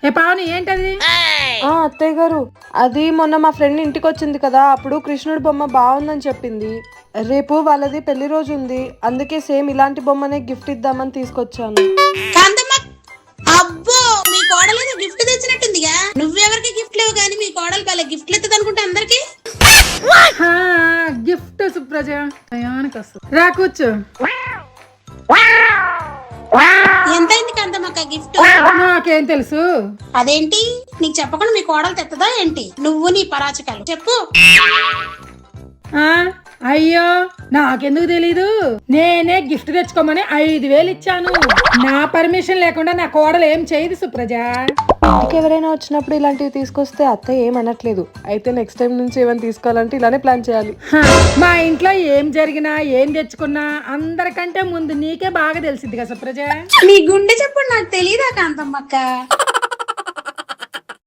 ఏ పావని ఏంటది? అత్తయ్య గారు, అది మొన్న మా ఫ్రెండ్ ఇంటికి వచ్చింది కదా, అప్పుడు కృష్ణుడి బొమ్మ బాగుందని చెప్పింది. రేపు వాళ్ళది పెళ్లి రోజు ఉంది, అందుకే సేమ్ ఇలాంటి బొమ్మనే గిఫ్ట్ ఇద్దామని తీసుకొచ్చాను. కాంతమ్మ, అబ్బో మీ కోడలేదో గిఫ్ట్ తెచ్చినట్టుందిగా. నువ్వెవరికి గిఫ్ట్ లేవు కానీ మీ కోడలు వాళ్ళ గిఫ్ట్లు ఎత్తది అనుకుంటా అందరికి. గిఫ్ట్ సుప్రజ టయానికి వస్తుంది. రా కూర్చో. ఎంతైంది కాంతమ్మక్క గిఫ్ట్? నాకేం తెలుసు? అదేంటి నీకు చెప్పకుండా మీ కోడలు తెత్తదా ఏంటి? నువ్వు నీ పరాచకాలు చెప్పు. అయ్యో నాకెందుకు తెలీదు? నేనే గిఫ్ట్ తెచ్చుకోమని 5,000 ఇచ్చాను. నా పర్మిషన్ లేకుండా నా కోడలు ఏం చేయదు సుప్రజ. ఇంటికి ఎవరైనా వచ్చినప్పుడు ఇలాంటివి తీసుకొస్తే అత్తయ్య ఏమనట్లేదు. అయితే నెక్స్ట్ టైం నుంచి ఏమైనా తీసుకోవాలంటే ఇలానే ప్లాన్ చేయాలి. మా ఇంట్లో ఏం జరిగినా ఏం తెచ్చుకున్నా అందరికంటే ముందు నీకే బాగా తెలిసింది కదా సుప్రజ. నీ గుండె చెప్పు నాకు తెలీదా కాంతమ్మక్క?